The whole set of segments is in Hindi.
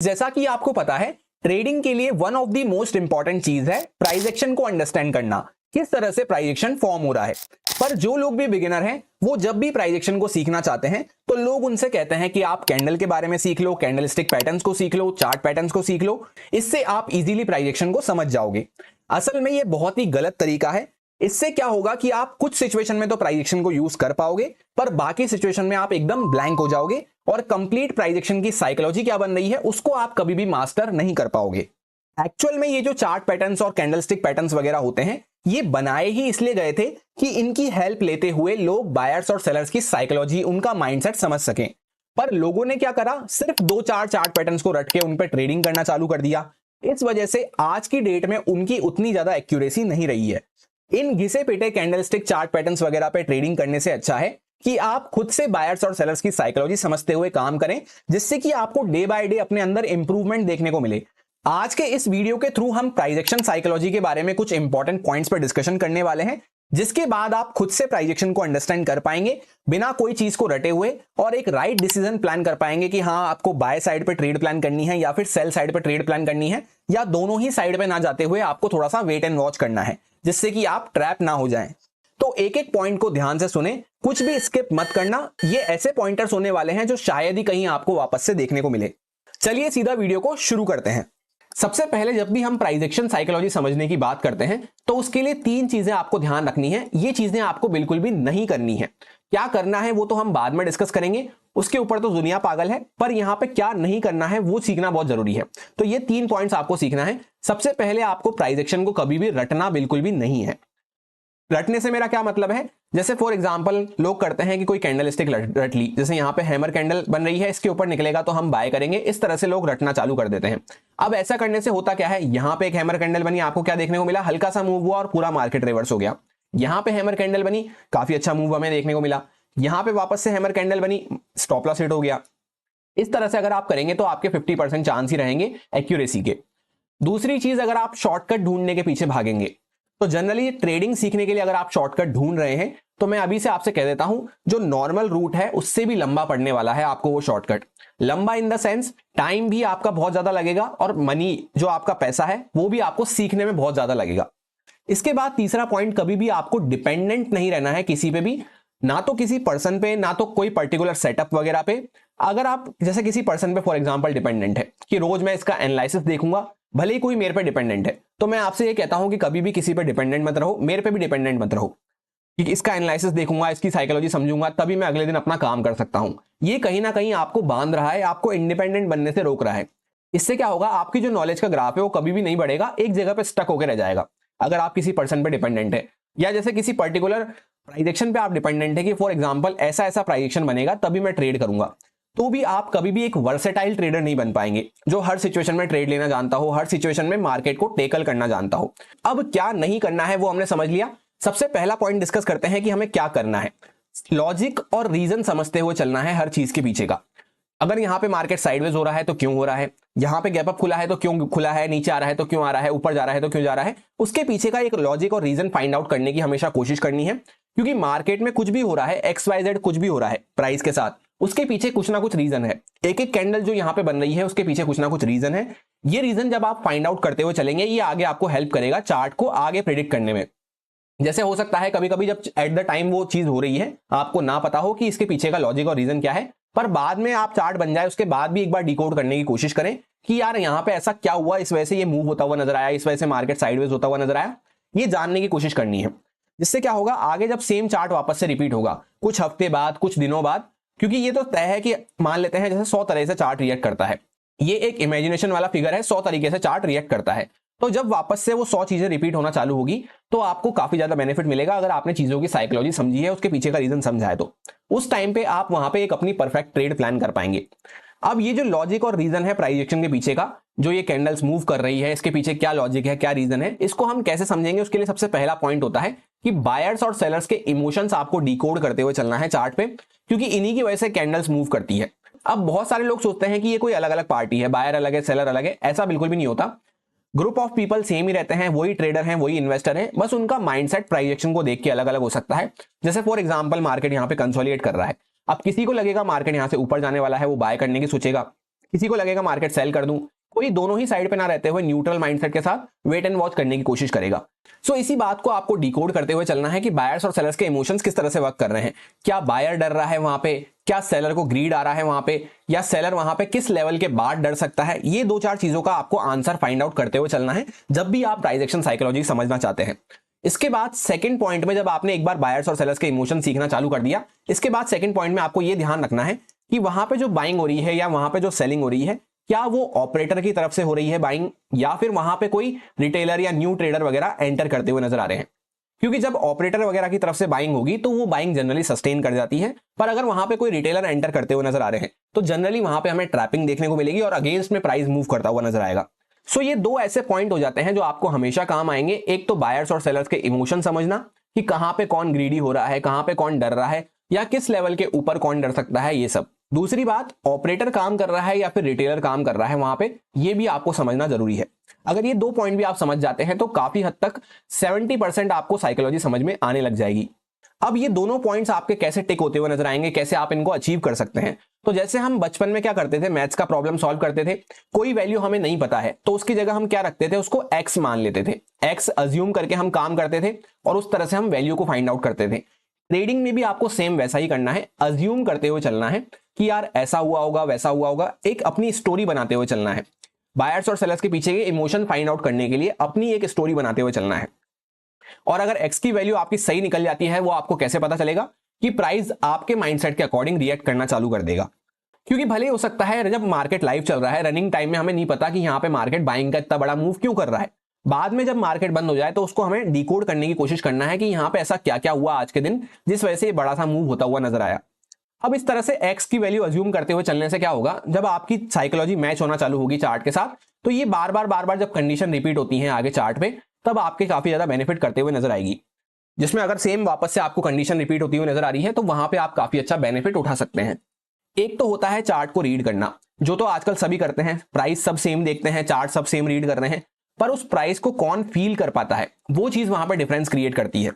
जैसा कि आपको पता है, ट्रेडिंग के लिए one of the most important चीज है प्राइस एक्शन को अंडरस्टैंड करना, किस तरह से प्राइस एक्शन फॉर्म हो रहा है। पर जो लोग भी बिगिनर हैं, वो जब भी प्राइस एक्शन को सीखना चाहते हैं तो लोग उनसे कहते हैं कि आप कैंडल के बारे में सीख लो, कैंडल स्टिक पैटर्न्स को सीख लो, चार्ट पैटर्न्स को सीख लो, इससे आप इजीली प्राइस एक्शन को समझ जाओगे। असल में ये बहुत ही गलत तरीका है। इससे क्या होगा कि आप कुछ सिचुएशन में तो प्राइस एक्शन को यूज कर पाओगे, पर बाकी सिचुएशन में आप एकदम ब्लैंक हो जाओगे और कंप्लीट प्राइस एक्शन की साइकोलॉजी क्या बन रही है उसको आप कभी भी मास्टर नहीं कर पाओगे। एक्चुअल में ये जो चार्ट पैटर्न्स और कैंडलस्टिक पैटर्न्स वगैरह होते हैं, ये बनाए ही इसलिए गए थे कि इनकी हेल्प लेते हुए लोग बायर्स और सेलर्स की साइकोलॉजी, उनका माइंडसेट समझ सकें। पर लोगों ने क्या करा, सिर्फ 2-4 चार्ट पैटर्न्स को रट के उन पर ट्रेडिंग करना चालू कर दिया। इस वजह से आज की डेट में उनकी उतनी ज्यादा एक्यूरेसी नहीं रही है। इन घिसे पिटे कैंडलस्टिक चार्ट पैटर्न्स वगैरह पे ट्रेडिंग करने से अच्छा है कि आप खुद से बायर्स और सेलर्स की साइकोलॉजी समझते हुए काम करें, जिससे कि आपको डे बाय डे अपने अंदर इंप्रूवमेंट देखने को मिले। आज के इस वीडियो के थ्रू हम प्राइस एक्शन साइकोलॉजी के बारे में कुछ इंपॉर्टेंट पॉइंट्स पर डिस्कशन करने वाले हैं, जिसके बाद आप खुद से प्राइस एक्शन को अंडरस्टैंड कर पाएंगे बिना कोई चीज को रटे हुए, और एक राइट डिसीजन प्लान कर पाएंगे कि हाँ, आपको बाय साइड पे ट्रेड प्लान करनी है या फिर सेल साइड पे ट्रेड प्लान करनी है, या दोनों ही साइड पे ना जाते हुए आपको थोड़ा सा वेट एंड वॉच करना है, जिससे कि आप ट्रैप ना हो जाएं। तो एक एक पॉइंट को ध्यान से सुने, कुछ भी स्किप मत करना। ये ऐसे पॉइंटर्स होने वाले हैं जो शायद ही कहीं आपको वापस से देखने को मिले। चलिए सीधा वीडियो को शुरू करते हैं। सबसे पहले जब भी हम प्राइस एक्शन साइकोलॉजी समझने की बात करते हैं तो उसके लिए 3 चीजें आपको ध्यान रखनी है। ये चीजें आपको बिल्कुल भी नहीं करनी है। क्या करना है वो तो हम बाद में डिस्कस करेंगे, उसके ऊपर तो दुनिया पागल है, पर यहां पे क्या नहीं करना है वो सीखना बहुत जरूरी है। तो ये 3 पॉइंट्स आपको सीखना है। सबसे पहले आपको प्राइस एक्शन को कभी भी रटना बिल्कुल भी नहीं है। रटने से मेरा क्या मतलब है, जैसे फॉर एग्जांपल लोग करते हैं कि कोई कैंडल स्टिक रट ली, जैसे यहाँ पे हैमर कैंडल बन रही है, इसके ऊपर निकलेगा तो हम बाय करेंगे, इस तरह से लोग रटना चालू कर देते हैं। अब ऐसा करने से होता क्या है, यहाँ पे एक हैमर कैंडल बनी, आपको क्या देखने को मिला, हल्का सा मूव हुआ और पूरा मार्केट रिवर्स हो गया। यहाँ पे हैमर कैंडल बनी, काफी अच्छा मूव हमें देखने को मिला। यहाँ पे वापस से हैमर कैंडल बनी, स्टॉप लॉस हिट हो गया। इस तरह से अगर आप करेंगे तो आपके 50% चांस ही रहेंगे एक्यूरेसी के। दूसरी चीज, अगर आप शॉर्टकट ढूंढने के पीछे भागेंगे, तो जनरली ट्रेडिंग सीखने के लिए अगर आप शॉर्टकट ढूंढ रहे हैं तो मैं अभी से आपसे कह देता हूं, जो नॉर्मल रूट है उससे भी लंबा पड़ने वाला है आपको वो शॉर्टकट। लंबा इन द सेंस टाइम भी आपका बहुत ज्यादा लगेगा, और मनी जो आपका पैसा है वो भी आपको सीखने में बहुत ज्यादा लगेगा। इसके बाद तीसरा पॉइंट, कभी भी आपको डिपेंडेंट नहीं रहना है किसी पे भी, ना तो किसी पर्सन पे, ना तो कोई पर्टिकुलर सेटअप वगैरह पे। अगर आप जैसे किसी पर्सन पे फॉर एग्जांपल डिपेंडेंट है कि रोज मैं इसका एनालिसिस देखूंगा, भले ही कोई मेरे पे डिपेंडेंट है, तो मैं आपसे ये कहता हूं कि कभी भी किसी पे डिपेंडेंट मत रहो, मेरे पे भी डिपेंडेंट मत रहो कि इसका एनालिसिस देखूंगा, इसकी साइकोलॉजी समझूंगा, तभी मैं अगले दिन अपना काम कर सकता हूं। ये कहीं ना कहीं आपको बांध रहा है, आपको इंडिपेंडेंट बनने से रोक रहा है। इससे क्या होगा, आपकी जो नॉलेज का ग्राफ है वो कभी भी नहीं बढ़ेगा, एक जगह पे स्टक होकर रह जाएगा। अगर आप किसी पर्सन पे डिपेंडेंट है, या जैसे किसी पर्टिकुलर प्राइस एक्शन पे आप डिपेंडेंट है कि फॉर एग्जांपल ऐसा ऐसा प्राइस एक्शन बनेगा तभी मैं ट्रेड करूंगा, तो भी आप कभी भी एक वर्सेटाइल ट्रेडर नहीं बन पाएंगे जो हर सिचुएशन में ट्रेड लेना जानता हो, हर सिचुएशन में मार्केट को टेकल करना जानता हो। अब क्या नहीं करना है वो हमने समझ लिया। सबसे पहला पॉइंट डिस्कस करते हैं कि हमें क्या करना है। लॉजिक और रीजन समझते हुए चलना है हर चीज के पीछे का। अगर यहाँ पे मार्केट साइडवेज हो रहा है तो क्यों हो रहा है, यहाँ पे गैप अप खुला है तो क्यों खुला है, नीचे आ रहा है तो क्यों आ रहा है, ऊपर जा रहा है तो क्यों जा रहा है, उसके पीछे का एक लॉजिक और रीजन फाइंड आउट करने की हमेशा कोशिश करनी है। क्योंकि मार्केट में कुछ भी हो रहा है, XYZ कुछ भी हो रहा है प्राइस के साथ, उसके पीछे कुछ ना कुछ रीजन है। एक एक कैंडल जो यहाँ पे बन रही है उसके पीछे कुछ ना कुछ रीजन है। ये रीजन जब आप फाइंड आउट करते हुए चलेंगे, ये आगे आपको हेल्प करेगा चार्ट को आगे प्रेडिक्ट करने में। जैसे हो सकता है कभी कभी जब एट द टाइम वो चीज हो रही है आपको ना पता हो कि इसके पीछे का लॉजिक और रीजन क्या है, पर बाद में आप चार्ट बन जाए उसके बाद भी एक बार डिकोड करने की कोशिश करें कि यार यहाँ पे ऐसा क्या हुआ, इस वजह से ये मूव होता हुआ नजर आया, इस वजह से मार्केट साइडवेज होता हुआ नजर आया। ये जानने की कोशिश करनी है, जिससे क्या होगा, आगे जब सेम चार्ट वापस से रिपीट होगा कुछ हफ्ते बाद, कुछ दिनों बाद, क्योंकि ये तो तय है कि मान लेते हैं जैसे 100 तरह से चार्ट रिएक्ट करता है, ये एक इमेजिनेशन वाला फिगर है, 100 तरीके से चार्ट रिएक्ट करता है। तो जब वापस से वो 100 चीजें रिपीट होना चालू होगी तो आपको काफी ज्यादा बेनिफिट मिलेगा, अगर आपने चीजों की साइकोलॉजी समझी है, उसके पीछे का रीजन समझा है, तो उस टाइम पे आप वहां पे एक अपनी परफेक्ट ट्रेड प्लान कर पाएंगे। अब ये जो लॉजिक और रीजन है प्राइस एक्शन के पीछे का, जो ये कैंडल्स मूव कर रही है, इसके पीछे क्या लॉजिक है, क्या रीजन है, इसको हम कैसे समझेंगे, उसके लिए सबसे पहला पॉइंट होता है कि बायर्स और सेलर्स के इमोशंस आपको डिकोड करते हुए चलना है चार्ट पे, क्योंकि इन्हीं की वजह से कैंडल्स मूव करती है। अब बहुत सारे लोग सोचते हैं कि ये कोई अलग अलग पार्टी है, बायर अलग है, सेलर अलग है। ऐसा बिल्कुल भी नहीं होता। ग्रुप ऑफ पीपल सेम ही रहते हैं, वही ट्रेडर हैं, वही इन्वेस्टर हैं, बस उनका माइंडसेट प्राइस एक्शन को देख के अलग अलग हो सकता है। जैसे फॉर एग्जांपल मार्केट यहाँ पे कंसोलिडेट कर रहा है, अब किसी को लगेगा मार्केट यहाँ से ऊपर जाने वाला है, वो बाय करने की सोचेगा, किसी को लगेगा मार्केट सेल कर दूं, कोई दोनों ही साइड पे ना रहते हुए न्यूट्रल माइंडसेट के साथ वेट एंड वॉच करने की कोशिश करेगा। सो इसी बात को आपको डिकोड करते हुए चलना है कि बायर्स और सेलर्स के इमोशंस किस तरह से वर्क कर रहे हैं। क्या बायर डर रहा है वहां पे, क्या सेलर को ग्रीड आ रहा है वहां पे, या सेलर वहां पे किस लेवल के बाद डर सकता है। ये दो चार चीजों का आपको आंसर फाइंड आउट करते हुए चलना है जब भी आप प्राइस एक्शन साइकोलॉजी समझना चाहते हैं। इसके बाद सेकंड पॉइंट में जब आपने एक बार बायर्स और सेलर्स के इमोशन सीखना चालू कर दिया, इसके बाद सेकंड पॉइंट में आपको यह ध्यान रखना है कि वहां पे जो बाइंग हो रही है या वहां पे जो सेलिंग हो रही है, क्या वो ऑपरेटर की तरफ से हो रही है बाइंग, या फिर वहां पे कोई रिटेलर या न्यू ट्रेडर वगैरह एंटर करते हुए नजर आ रहे हैं। क्योंकि जब ऑपरेटर वगैरह की तरफ से बाइंग होगी तो वो बाइंग जनरली सस्टेन कर जाती है, पर अगर वहां पे कोई रिटेलर एंटर करते हुए नजर आ रहे हैं तो जनरली वहां पे हमें ट्रैपिंग देखने को मिलेगी और अगेंस्ट में प्राइस मूव करता हुआ नजर आएगा। सो ये दो ऐसे पॉइंट हो जाते हैं जो आपको हमेशा काम आएंगे। एक तो बायर्स और सेलर्स के इमोशन समझना कि कहां पे कौन ग्रीडी हो रहा है, कहां पे कौन डर रहा है, या किस लेवल के ऊपर कौन डर सकता है, ये सब। दूसरी बात, ऑपरेटर काम कर रहा है या फिर रिटेलर काम कर रहा है वहां पे, ये भी आपको समझना जरूरी है। अगर ये दो पॉइंट भी आप समझ जाते हैं तो काफी हद तक 70% आपको साइकोलॉजी समझ में आने लग जाएगी। अब ये दोनों पॉइंट्स आपके कैसे टिक होते हुए नजर आएंगे, कैसे आप इनको अचीव कर सकते हैं। तो जैसे हम बचपन में क्या करते थे, मैथ्स का प्रॉब्लम सॉल्व करते थे, कोई वैल्यू हमें नहीं पता है तो उसकी जगह हम क्या रखते थे, उसको एक्स मान लेते थे, एक्स अज्यूम करके हम काम करते थे और उस तरह से हम वैल्यू को फाइंड आउट करते थे। ट्रेडिंग में भी आपको सेम वैसा ही करना है, अज्यूम करते हुए चलना है कि यार ऐसा हुआ होगा वैसा हुआ होगा, एक अपनी स्टोरी बनाते हुए चलना है। बायर्स और सेलर्स के पीछे के इमोशन फाइंड आउट करने के लिए अपनी एक स्टोरी बनाते हुए चलना है। और अगर एक्स की वैल्यू आपकी सही निकल जाती है, वो आपको कैसे पता चलेगा कि प्राइस आपके माइंडसेट के अकॉर्डिंग रिएक्ट करना चालू कर देगा। क्योंकि भले हो सकता है जब मार्केट लाइव चल रहा है, रनिंग टाइम में हमें नहीं पता कि यहां पे मार्केट बाइंग का इतना बड़ा मूव क्यों कर रहा है, बाद में जब मार्केट बंद हो जाए तो उसको हमें डिकोड करने की कोशिश करना है कि यहां पे ऐसा क्या क्या हुआ आज के दिन जिस वजह से ये बड़ा सा मूव होता हुआ नजर आया। अब इस तरह से एक्स की वैल्यू अज्यूम करते हुए चलने से क्या होगा, जब आपकी साइकोलॉजी मैच होना चालू होगी चार्ट के साथ, तो ये बार बार जब कंडीशन रिपीट होती है आगे चार्ट पे, तब आपके काफी ज्यादा बेनिफिट करते हुए नजर आएगी। जिसमें अगर सेम वापस से आपको कंडीशन रिपीट होती हुई नजर आ रही है तो वहां पे आप काफी अच्छा बेनिफिट उठा सकते हैं। एक तो होता है चार्ट को रीड करना, जो तो आजकल सभी करते हैं, प्राइस सब सेम देखते हैं, चार्ट सब सेम रीड कर रहे हैं, पर उस प्राइस को कौन फील कर पाता है, वो चीज वहां पर डिफरेंस क्रिएट करती है।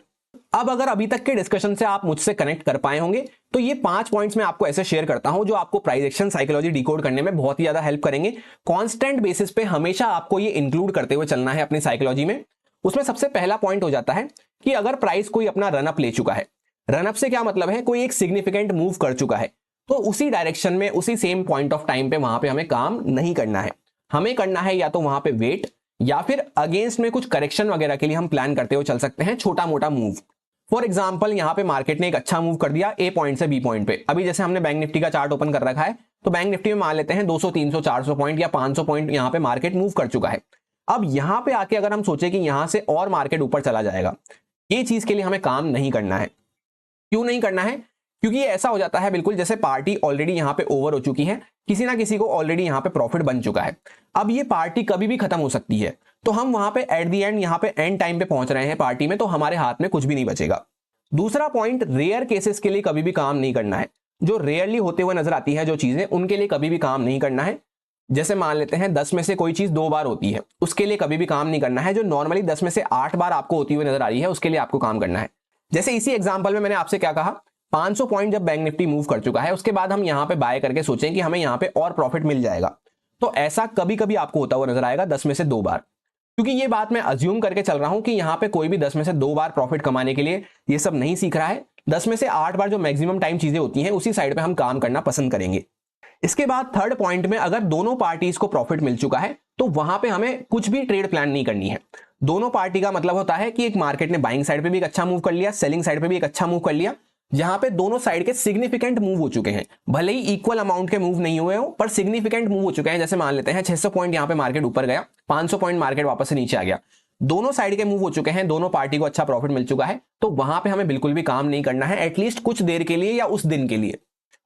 अब अगर अभी तक के डिस्कशन से आप मुझसे कनेक्ट कर पाए होंगे तो ये 5 पॉइंट्स मैं आपको ऐसे शेयर करता हूं जो आपको प्राइस एक्शन साइकोलॉजी डिकोड करने में बहुत ही ज्यादा हेल्प करेंगे। कांस्टेंट बेसिस पे हमेशा आपको ये इंक्लूड करते हुए चलना है अपनी साइकोलॉजी में। उसमें सबसे पहला पॉइंट हो जाता है कि अगर प्राइस कोई अपना रनअप ले चुका है, रनअप से क्या मतलब है, कोई एक सिग्निफिकेंट मूव कर चुका है, तो उसी डायरेक्शन में उसी सेम पॉइंट ऑफ टाइम पे वहां पे हमें काम नहीं करना है। हमें करना है या तो वहां पे वेट, या फिर अगेंस्ट में कुछ करेक्शन वगैरह के लिए हम प्लान करते हुए चल सकते हैं, छोटा मोटा मूव। फॉर एग्जाम्पल यहां पे मार्केट ने एक अच्छा मूव कर दिया ए पॉइंट से बी पॉइंट पे। अभी जैसे हमने बैंक निफ्टी का चार्ट ओपन कर रखा है, तो बैंक निफ्टी में मान लेते हैं 200 300 400 पॉइंट या 500 पॉइंट यहां पे मार्केट मूव कर चुका है। अब यहां पे आके अगर हम सोचे कि यहां से और मार्केट ऊपर चला जाएगा, ये चीज के लिए हमें काम नहीं करना है। क्यों नहीं करना है? क्योंकि ये ऐसा हो जाता है बिल्कुल जैसे पार्टी ऑलरेडी यहां पे ओवर हो चुकी है, किसी ना किसी को ऑलरेडी यहां पे प्रॉफिट बन चुका है। अब ये पार्टी कभी भी खत्म हो सकती है, तो हम वहां पे एट द एंड यहां पे एंड टाइम पे पहुंच रहे हैं पार्टी में, तो हमारे हाथ में कुछ भी नहीं बचेगा। दूसरा पॉइंट, रेयर केसेस के लिए कभी भी काम नहीं करना है। जो रेयरली होते हुए नजर आती है जो चीजें, उनके लिए कभी भी काम नहीं करना है। जैसे मान लेते हैं 10 में से कोई चीज 2 बार होती है, उसके लिए कभी भी काम नहीं करना है। जो नॉर्मली 10 में से 8 बार आपको होती हुई नजर आ रही है, उसके लिए आपको काम करना है। जैसे इसी एग्जांपल में मैंने आपसे क्या कहा, 500 पॉइंट जब बैंक निफ्टी मूव कर चुका है, उसके बाद हम यहां पे बाय करके सोचें कि हमें यहां पे और प्रॉफिट मिल जाएगा, तो ऐसा कभी कभी आपको होता हुआ नजर आएगा 10 में से 2 बार। क्योंकि ये बात मैं अज्यूम करके चल रहा हूं कि यहां पे कोई भी 10 में से 2 बार प्रॉफिट कमाने के लिए ये सब नहीं सीख रहा है। 10 में से 8 बार जो मैक्सिमम टाइम चीजें होती हैं, उसी साइड पे हम काम करना पसंद करेंगे। इसके बाद थर्ड पॉइंट में, अगर दोनों पार्टीज को प्रॉफिट मिल चुका है तो वहां पे हमें कुछ भी ट्रेड प्लान नहीं करनी है। दोनों पार्टी का मतलब होता है कि एक मार्केट ने बाइंग साइड पे भी एक अच्छा मूव कर लिया, सेलिंग साइड पे भी एक अच्छा मूव कर लिया, जहां पे दोनों साइड के सिग्निफिकेंट मूव हो चुके हैं। भले ही इक्वल अमाउंट के मूव नहीं हुए हो, पर सिग्निफिकेंट मूव हो चुके हैं। जैसे मान लेते हैं 600 पॉइंट यहां पे मार्केट ऊपर गया, 500 पॉइंट मार्केट वापस से नीचे आ गया, दोनों साइड के मूव हो चुके हैं, दोनों पार्टी को अच्छा प्रॉफिट मिल चुका है, तो वहां पे हमें बिल्कुल भी काम नहीं करना है, एटलीस्ट कुछ देर के लिए या उस दिन के लिए।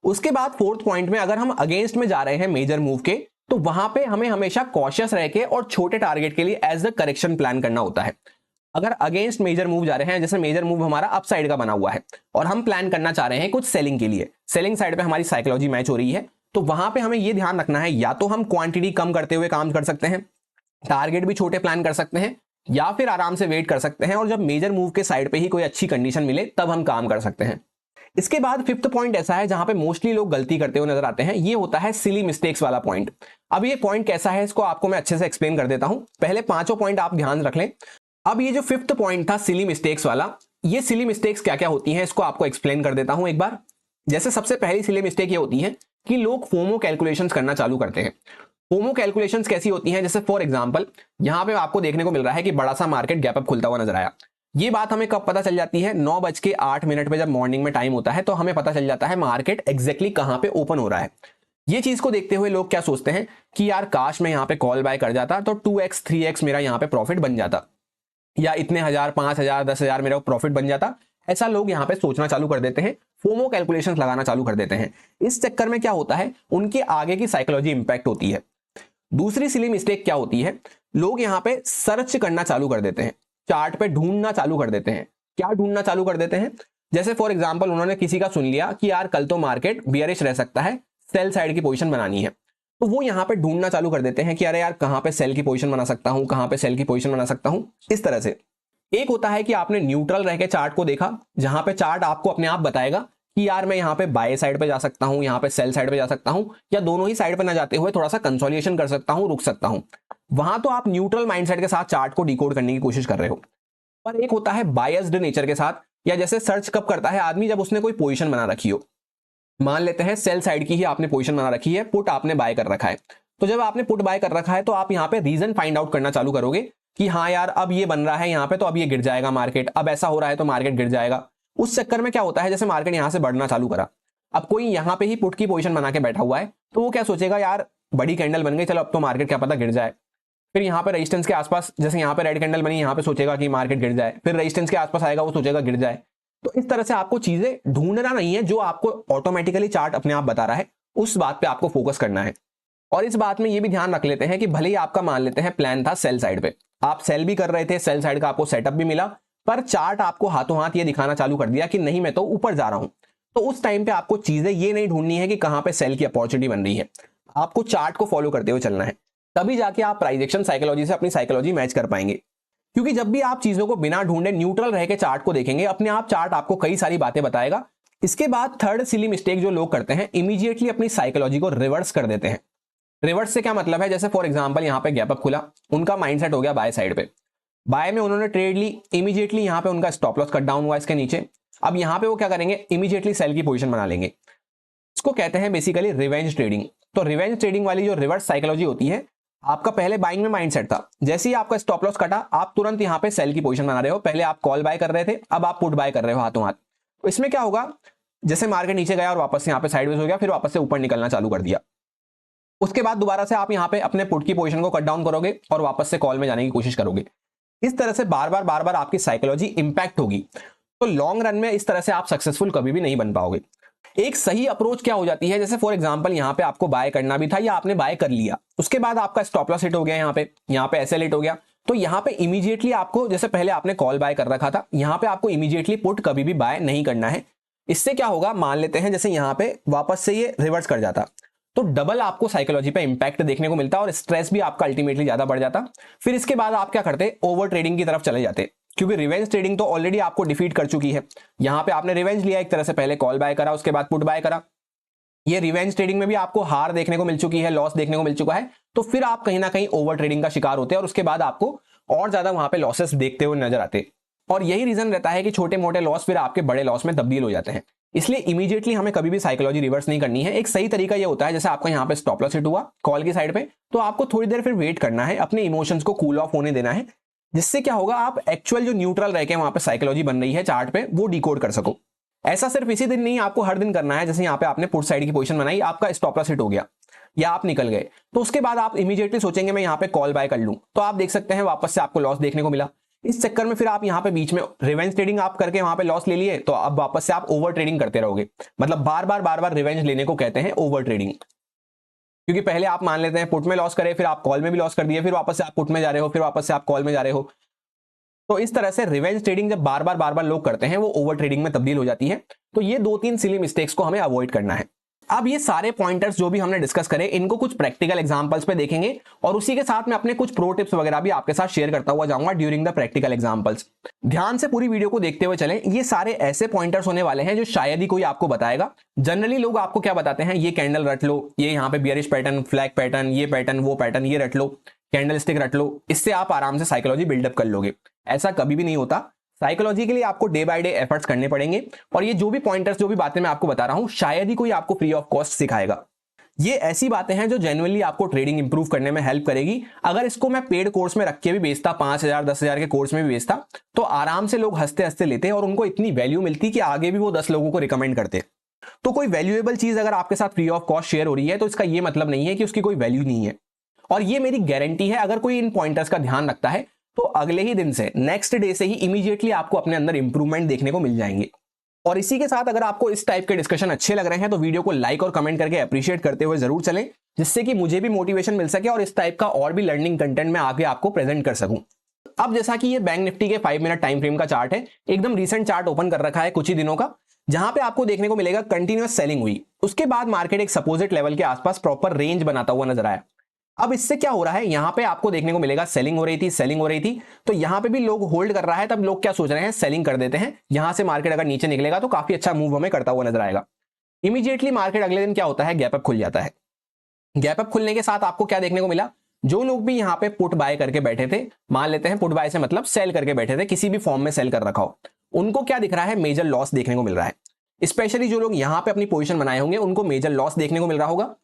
उसके बाद फोर्थ पॉइंट में, अगर हम अगेंस्ट में जा रहे हैं मेजर मूव के, तो वहां पे हमें हमेशा कॉशियस रह के और छोटे टारगेट के लिए एज अ करेक्शन प्लान करना होता है। अगर अगेंस्ट मेजर मूव जा रहे हैं, जैसे मेजर मूव हमारा अप साइड का बना हुआ है और हम प्लान करना चाह रहे हैं कुछ सेलिंग के लिए, सेलिंग साइड पे हमारी साइकोलॉजी मैच हो रही है, तो वहां पे हमें यह ध्यान रखना है, या तो हम क्वांटिटी कम करते हुए काम कर सकते हैं, टारगेट भी छोटे प्लान कर सकते हैं, या फिर आराम से वेट कर सकते हैं और जब मेजर मूव के साइड पे ही कोई अच्छी कंडीशन मिले तब हम काम कर सकते हैं। इसके बाद फिफ्थ पॉइंट ऐसा है जहां पे मोस्टली लोग गलती करते हुए नजर आते हैं, ये होता है सिली मिस्टेक्स वाला पॉइंट। अब ये पॉइंट कैसा है इसको आपको मैं अच्छे से एक्सप्लेन कर देता हूं, पहले पांचों पॉइंट आप ध्यान रख लें। अब ये जो फिफ्थ पॉइंट था सिली मिस्टेक्स वाला, ये सिली मिस्टेक्स क्या क्या होती हैं इसको आपको एक्सप्लेन कर देता हूं एक बार। जैसे सबसे पहली सिली मिस्टेक ये होती है कि लोग फोमो कैलकुलेशंस करना चालू करते हैं। फोमो कैलकुलेशंस कैसी होती हैं, जैसे फॉर एग्जांपल यहां पे आपको देखने को मिल रहा है कि बड़ा सा मार्केट गैप अप खुलता हुआ नजर आया। ये बात हमें कब पता चल जाती है, 9:08 पे जब मॉर्निंग में टाइम होता है तो हमें पता चल जाता है मार्केट एग्जैक्टली कहां पे ओपन हो रहा है। ये चीज को देखते हुए लोग क्या सोचते हैं कि यार काश मैं यहां पे कॉल बाय कर जाता तो 2x 3x मेरा यहां पे प्रॉफिट बन जाता, या इतने हजार 5,000 10,000 मेरा प्रॉफिट बन जाता। ऐसा लोग यहां पे सोचना चालू कर देते हैं, फोमो कैलकुलेशंस लगाना चालू कर देते हैं। इस चक्कर में क्या होता है, उनके आगे की साइकोलॉजी इंपैक्ट होती है। दूसरी सिली मिस्टेक क्या होती है, लोग यहां पे सर्च करना चालू कर देते हैं, चार्ट पे ढूंढना चालू कर देते हैं। क्या ढूंढना चालू कर देते हैं, जैसे फॉर एग्जांपल उन्होंने किसी का सुन लिया कि यार कल तो मार्केट बियरिश रह सकता है, सेल साइड की पोजीशन बनानी है, तो वो यहां पे ढूंढना चालू कर देते हैं कि अरे यार कहां पे सेल की पोजीशन बना सकता हूं, कहां पे सेल की पोजीशन बना सकता हूं। इस तरह से एक होता है कि आपने न्यूट्रल रह के चार्ट को देखा, जहां पे चार्ट आपको अपने आप बताएगा कि यार मैं यहां पे बाय साइड पे जा सकता हूं, यहां पे सेल साइड पे जा सकता हूं, या दोनों ही साइड पे ना जाते हुए थोड़ा सा कंसोलिडेशन कर सकता हूं, रुक सकता हूं। वहां तो आप न्यूट्रल माइंडसेट के साथ चार्ट को डिकोड करने की कोशिश कर रहे हो। पर एक होता है बायस्ड नेचर के साथ, या जैसे सर्च कब करता है आदमी, जब उसने कोई पोजीशन बना रखी हो। मान लेते हैं सेल साइड की ही आपने पोजीशन बना रखी है, पुट आपने बाय कर रखा है। तो जब आपने पुट बाय कर रखा है तो आप यहां पे रीजन फाइंड आउट करना चालू करोगे कि हाँ यार अब ये बन रहा है यहां पे तो अब ये गिर जाएगा मार्केट, अब ऐसा हो रहा है तो मार्केट गिर जाएगा। उस चक्कर में क्या होता है, जैसे मार्केट यहां से बढ़ना चालू करा, अब कोई यहां पे ही पुट की पोजीशन बना के बैठा हुआ है, तो वो क्या सोचेगा, यार बड़ी कैंडल बन गई, चलो अब तो मार्केट क्या पता गिर जाए। फिर यहाँ पे रेजिस्टेंस के आसपास, जैसे यहाँ पे रेड कैंडल बनी, यहाँ पे सोचेगा कि मार्केट गिर जाए, फिर रेजिस्टेंस के आसपास आएगा, वो सोचेगा गिर जाए। तो इस तरह से आपको चीजें ढूंढना नहीं है, जो आपको ऑटोमेटिकली चार्ट अपने आप बता रहा है उस बात पे आपको फोकस करना है। और इस बात में ये भी ध्यान रख लेते हैं कि भले ही आपका मान लेते हैं प्लान था सेल साइड पे, आप सेल भी कर रहे थे, सेल साइड का आपको सेटअप भी मिला, पर चार्ट आपको हाथों हाथ ये दिखाना चालू कर दिया कि नहीं मैं तो ऊपर जा रहा हूं। तो उस टाइम पे आपको चीजें ये नहीं ढूंढनी है कि कहां पे सेल की अपॉर्चुनिटी बन रही है, आपको चार्ट को फॉलो करते हुए चलना है, तभी जाके आप प्राइस एक्शन साइकोलॉजी से अपनी साइकोलॉजी मैच कर पाएंगे। क्योंकि जब भी आप चीजों को बिना ढूंढे न्यूट्रल रह के चार्ट को देखेंगे, अपने आप चार्ट आपको कई सारी बातें बताएगा। इसके बाद थर्ड सिली मिस्टेक जो लोग करते हैं, इमीडिएटली अपनी साइकोलॉजी को रिवर्स कर देते हैं। रिवर्स से क्या मतलब है, जैसे फॉर एग्जांपल यहां पे गैप अप खुला, उनका माइंडसेट हो गया बाय साइड पे, बाय में उन्होंने ट्रेड ली, इमीडिएटली यहां पे उनका स्टॉप लॉस कट डाउन हुआ इसके नीचे। अब यहां पे वो क्या करेंगे, इमीडिएटली सेल की पोजीशन बना लेंगे। इसको कहते हैं बेसिकली रिवेंज ट्रेडिंग। तो रिवेंज ट्रेडिंग वाली जो रिवर्स साइकोलॉजी होती है, आपका पहले बाइंग में माइंडसेट था, जैसे ही आपका स्टॉप लॉस कटा आप तुरंत यहां पे सेल की पोजीशन बना रहे हो। पहले आप कॉल बाय कर रहे थे, अब आप पुट बाय कर रहे हो हाथों हाथ। तो इसमें क्या होगा, जैसे मार्केट नीचे गया और वापस यहां पे साइडवेज हो गया, फिर वापस से ऊपर निकलना चालू कर दिया, उसके बाद दोबारा से आप यहां पे अपने पुट की पोजीशन को कट डाउन करोगे और वापस से कॉल में जाने की कोशिश करोगे। इस तरह से बार बार आपकी साइकोलॉजी इंपैक्ट होगी। तो लॉन्ग रन में इस तरह से आप सक्सेसफुल कभी भी नहीं बन पाओगे। एक सही अप्रोच क्या हो जाती है, जैसे फॉर एग्जांपल यहां पे आपको बाय करना भी था या आपने बाय कर लिया, उसके बाद आपका स्टॉप लॉस हिट हो गया, यहां पे एसएल हिट हो गया, तो यहां पे इमीडिएटली आपको, जैसे पहले आपने कॉल बाय कर रखा था, यहां पे आपको इमीडिएटली पुट कभी भी बाय नहीं करना है। इससे क्या होगा, मान लेते हैं जैसे यहां पे वापस से ये रिवर्स कर जाता, तो डबल आपको साइकोलॉजी पे इंपैक्ट देखने को मिलता और स्ट्रेस भी आपका अल्टीमेटली ज्यादा बढ़ जाता। फिर इसके बाद आप क्या करते, ओवर ट्रेडिंग की तरफ चले जाते, क्योंकि रिवेंज ट्रेडिंग तो ऑलरेडी आपको डिफीट कर चुकी है। यहां पे आपने रिवेंज लिया एक तरह से, पहले कॉल बाय करा उसके बाद पुट बाय करा, ये रिवेंज ट्रेडिंग में भी आपको हार देखने को मिल चुकी है, लॉस देखने को मिल चुका है। तो फिर आप कहीं ना कहीं ओवर ट्रेडिंग का शिकार होते हैं और उसके बाद आपको और ज्यादा वहां पे लॉसेस देखते हुए नजर आते। और यही रीजन रहता है कि छोटे मोटे लॉस फिर आपके बड़े लॉस में तब्दील हो जाते हैं। इसलिए इमीडिएटली हमें कभी भी साइकोलॉजी रिवर्स नहीं करनी है। एक सही तरीका यह होता है, जैसे आपका यहाँ पे स्टॉप लॉस हिट हुआ कॉल की साइड पे, तो आपको थोड़ी देर फिर वेट करना है, अपने इमोशंस को कूल ऑफ होने देना है, जिससे क्या होगा, आप एक्चुअल जो न्यूट्रल रह के वहां पे साइकोलॉजी बन रही है चार्ट पे, वो डिकोड कर सको। ऐसा सिर्फ इसी दिन नहीं, आपको हर दिन करना है। जैसे यहाँ पे आपने पुट साइड की पोजीशन बनाई, आपका स्टॉप लॉस हिट हो गया या आप निकल गए, तो उसके बाद आप इमीडिएटली सोचेंगे मैं यहाँ पे कॉल बाय कर लूं, तो आप देख सकते हैं वापस से आपको लॉस देखने को मिला। इस चक्कर में फिर आप यहाँ पे बीच में रिवेंज ट्रेडिंग आप करके वहां पे लॉस ले लिए, तो अब वापस से आप ओवर ट्रेडिंग करते रहोगे। मतलब बार बार रिवेंज लेने को कहते हैं ओवर ट्रेडिंग। क्योंकि पहले आप मान लेते हैं पुट में लॉस करे, फिर आप कॉल में भी लॉस कर दिए, फिर वापस से आप पुट में जा रहे हो, फिर वापस से आप कॉल में जा रहे हो। तो इस तरह से रिवेंज ट्रेडिंग जब बार बार लोग करते हैं, वो ओवर ट्रेडिंग में तब्दील हो जाती है। तो ये 2-3 सिली मिस्टेक्स को हमें अवॉइड करना है। अब ये सारे पॉइंटर्स जो भी हमने डिस्कस करे इनको कुछ प्रैक्टिकल एग्जांपल्स पे देखेंगे और उसी के साथ मैं अपने कुछ प्रो टिप्स वगैरह भी आपके साथ शेयर करता हुआ जाऊंगा ड्यूरिंग द प्रैक्टिकल एग्जांपल्स। ध्यान से पूरी वीडियो को देखते हुए चलें। ये सारे ऐसे पॉइंटर्स होने वाले हैं जो शायद ही कोई आपको बताएगा। जनरली लोग आपको क्या बताते हैं, ये कैंडल रट लो, ये यहाँ पे बियरिश पैटर्न, फ्लैग पैटर्न, ये पैटर्न, वो पैटर्न, ये रट लो, कैंडल स्टिक रट लो, इससे आप आराम से साइकोलॉजी बिल्डअप कर लोगे। ऐसा कभी भी नहीं होता। साइकोलॉजी के लिए आपको डे बाय डे एफर्ट्स करने पड़ेंगे और ये जो भी पॉइंटर्स, जो भी बातें मैं आपको बता रहा हूं, शायद ही कोई आपको फ्री ऑफ कॉस्ट सिखाएगा। ये ऐसी बातें हैं जो जेन्युइनली आपको ट्रेडिंग इंप्रूव करने में हेल्प करेगी। अगर इसको मैं पेड कोर्स में रख के भी बेचता, 5,000 10,000 के कोर्स में भी बेचता, तो आराम से लोग हंसते हंसते लेते और उनको इतनी वैल्यू मिलती कि आगे भी वो 10 लोगों को रिकमेंड करते। तो कोई वैल्यूएबल चीज अगर आपके साथ फ्री ऑफ कॉस्ट शेयर हो रही है तो इसका ये मतलब नहीं है कि उसकी कोई वैल्यू नहीं है। और ये मेरी गारंटी है, अगर कोई इन पॉइंटर्स का ध्यान रखता है तो अगले ही दिन से, नेक्स्ट डे से ही इमीडिएटली आपको अपने अंदर इंप्रूवमेंट देखने को मिल जाएंगे। और इसी के साथ अगर आपको इस टाइप के डिस्कशन अच्छे लग रहे हैं तो वीडियो को लाइक और कमेंट करके अप्रिशिएट करते हुए जरूर चलें, जिससे कि मुझे भी मोटिवेशन मिल सके और इस टाइप का और भी लर्निंग कंटेंट मैं आगे आपको प्रेजेंट कर सकूं। अब जैसा कि ये बैंक निफ्टी के 5 मिनट टाइम फ्रेम का चार्ट है, एकदम रीसेंट चार्ट ओपन कर रखा है कुछ ही दिनों का, जहां पे आपको देखने को मिलेगा कंटिन्यूअस सेलिंग हुई। उसके बाद मार्केट एक सपोजिट लेवल के आसपास प्रॉपर रेंज बनाता हुआ नजर आया। अब इससे क्या हो रहा है, यहां पे आपको देखने को मिलेगा सेलिंग हो रही थी, सेलिंग हो रही थी, तो यहां पे भी लोग होल्ड कर रहा है। तब लोग क्या सोच रहे हैं, सेलिंग कर देते हैं, यहां से मार्केट अगर नीचे निकलेगा तो काफी अच्छा मूव हमें करता हुआ नजर आएगा। इमीडिएटली मार्केट अगले दिन क्या होता है, गैप अप खुल जाता है। गैप अप खुलने के साथ आपको क्या देखने को मिला, जो लोग भी यहां पे पुट बाय करके बैठे थे, मान लेते हैं पुट बाय से मतलब सेल करके बैठे थे, किसी भी फॉर्म में सेल कर रखा हो, उनको क्या दिख रहा है, मेजर लॉस देखने को मिल रहा है। स्पेशली जो लोग यहां पे अपनी पोजीशन बनाए होंगे उनको मेजर लॉस देखने को मिल रहा होगा।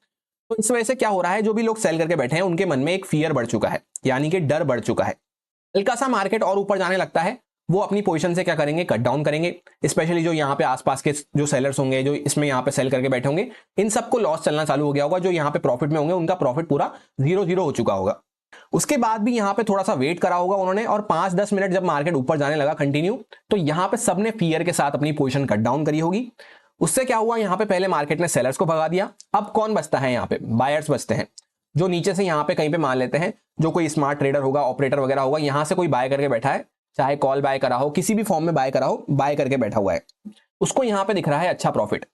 तो इस वजह से क्या हो रहा है, जो भी लोग सेल करके बैठे हैं उनके मन में एक फियर बढ़ चुका है, यानी कि डर बढ़ चुका है। हल्का सा मार्केट और ऊपर जाने लगता है, वो अपनी पोजीशन से क्या करेंगे, कट डाउन करेंगे। स्पेशली जो यहाँ पे आसपास के जो सेलर्स होंगे, जो इसमें यहाँ पे सेल करके बैठे होंगे, इन सबको लॉस चलना चालू हो गया होगा। जो यहाँ पे प्रॉफिट में होंगे उनका प्रॉफिट पूरा 0-0 हो चुका होगा। उसके बाद भी यहाँ पे थोड़ा सा वेट करा होगा उन्होंने, और 5-10 मिनट जब मार्केट ऊपर जाने लगा कंटिन्यू, तो यहाँ पे सबने फियर के साथ अपनी पोजीशन कट डाउन करी होगी। उससे क्या हुआ, यहाँ पे पहले मार्केट ने सेलर्स को भगा दिया। अब कौन बचता है, यहाँ पे बायर्स बचते हैं, जो नीचे से यहाँ पे कहीं पे मान लेते हैं, जो कोई स्मार्ट ट्रेडर होगा, ऑपरेटर वगैरह होगा, यहाँ से कोई बाय करके बैठा है, चाहे कॉल बाय करा हो, किसी भी फॉर्म में बाय करा हो, बाय करके बैठा हुआ है, उसको यहाँ पे दिख रहा है अच्छा प्रॉफिट।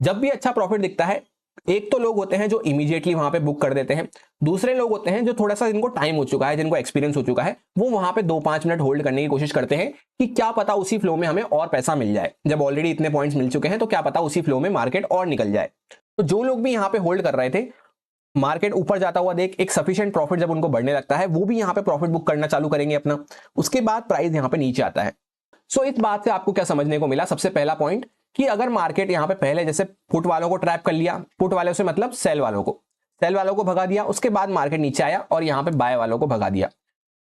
जब भी अच्छा प्रॉफिट दिखता है, एक तो लोग होते हैं जो इमीडिएटली वहां पे बुक कर देते हैं, दूसरे लोग होते हैं जो थोड़ा सा जिनको टाइम हो चुका है, जिनको एक्सपीरियंस हो चुका है, वो वहां पे 2-5 मिनट होल्ड करने की कोशिश करते हैं कि क्या पता उसी फ्लो में हमें और पैसा मिल जाए। जब ऑलरेडी इतने पॉइंट्स मिल चुके हैं तो क्या पता उसी फ्लो में मार्केट और निकल जाए। तो जो लोग भी यहाँ पे होल्ड कर रहे थे, मार्केट ऊपर जाता हुआ देख एक सफिशिएंट प्रॉफिट जब उनको बढ़ने लगता है, वो भी यहाँ पे प्रॉफिट बुक करना चालू करेंगे अपना। उसके बाद प्राइस यहाँ पे नीचे आता है। सो इस बात से आपको क्या समझने को मिला, सबसे पहला पॉइंट कि अगर मार्केट यहाँ पे पहले जैसे पुट वालों को ट्रैप कर लिया, पुट वालों से मतलब सेल वालों को भगा दिया, उसके बाद मार्केट नीचे आया और यहाँ पे बाय वालों को भगा दिया।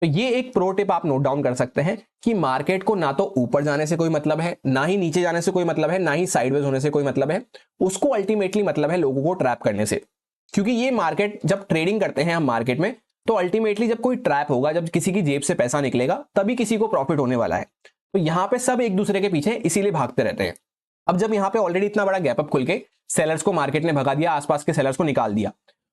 तो ये एक प्रो टिप आप नोट डाउन कर सकते हैं कि मार्केट को ना तो ऊपर जाने से कोई मतलब है, ना ही नीचे जाने से कोई मतलब है, ना ही साइडवेज होने से कोई मतलब है। उसको अल्टीमेटली मतलब है लोगों को ट्रैप करने से। क्योंकि ये मार्केट, जब ट्रेडिंग करते हैं हम मार्केट में, तो अल्टीमेटली जब कोई ट्रैप होगा, जब किसी की जेब से पैसा निकलेगा, तभी किसी को प्रॉफिट होने वाला है। तो यहाँ पे सब एक दूसरे के पीछे इसीलिए भागते रहते हैं। अब जब यहाँ पे ऑलरेडी इतना बड़ा गैप अप खुल के सेलर्स को मार्केट ने भगा दिया, आसपास के सेलर्स को निकाल दिया,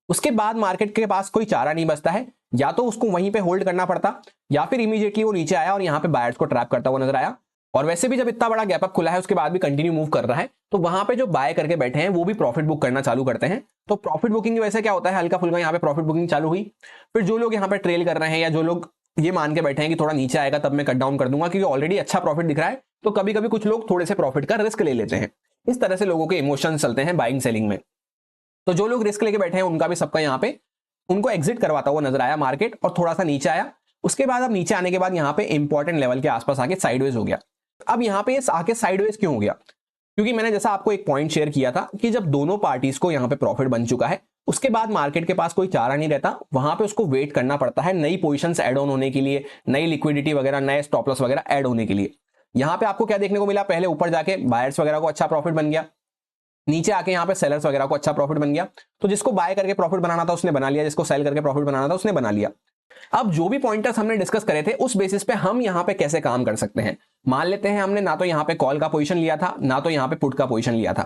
उसके बाद मार्केट के पास कोई चारा नहीं बचता है, या तो उसको वहीं पे होल्ड करना पड़ता, या फिर इमीडिएटली वो नीचे आया और यहाँ पे बायर्स को ट्रैप करता हुआ नजर आया। और वैसे भी जब इतना बड़ा गैप अप खुला है उसके बाद भी कंटिन्यू मूव कर रहा है, तो वहां पे जो बाय करके बैठे हैं वो भी प्रॉफिट बुक करना चालू करते हैं। तो प्रॉफिट बुकिंग की वजह से क्या होता है, हल्का फुल्का यहाँ पे प्रॉफिट बुकिंग चालू हुई। फिर जो लोग यहाँ पे ट्रेल कर रहे हैं, या जो लोग ये मान के बैठे हैं कि थोड़ा नीचे आएगा तब मैं कट डाउन कर दूंगा, क्योंकि ऑलरेडी अच्छा प्रॉफिट दिख रहा है, तो कभी कभी कुछ लोग थोड़े से प्रॉफिट का रिस्क ले लेते हैं। इस तरह से लोगों के इमोशंस चलते हैं बाइंग सेलिंग में। तो जो लोग रिस्क लेके बैठे हैं उनका भी सबका यहाँ पे उनको एग्जिट करवाता हुआ नजर आया मार्केट, और थोड़ा सा नीचे आया। उसके बाद अब नीचे आने के बाद यहाँ पे इंपॉर्टेंट लेवल के आसपास आके साइडवेज हो गया। अब यहाँ पे आके साइडवेज क्यों हो गया, क्योंकि मैंने जैसा आपको एक पॉइंट शेयर किया था कि जब दोनों पार्टीज को यहाँ पे प्रॉफिट बन चुका है, उसके बाद मार्केट के पास कोई चारा नहीं रहता, वहां पे उसको वेट करना पड़ता है नई पोजीशंस ऐड ऑन होने के लिए, नई लिक्विडिटी वगैरह, नए स्टॉप लॉस वगैरह ऐड होने के लिए। यहाँ पे आपको क्या देखने को मिला, पहले ऊपर जाके बायर्स वगैरह को अच्छा प्रॉफिट बन गया, नीचे आके यहाँ पे सेलर्स वगैरह को अच्छा प्रॉफिट बन गया। तो जिसको बाय करके प्रॉफिट बनाना था उसने बना लिया, जिसको सेल करके प्रॉफिट बनाना था उसने बना लिया। अब जो भी पॉइंटर्स हमने डिस्कस करे थे उस बेसिस पे हम यहाँ पे कैसे काम कर सकते हैं। मान लेते हैं हमने ना तो यहाँ पे कॉल का पोजीशन लिया था, ना तो यहाँ पे पुट का पोजीशन लिया था,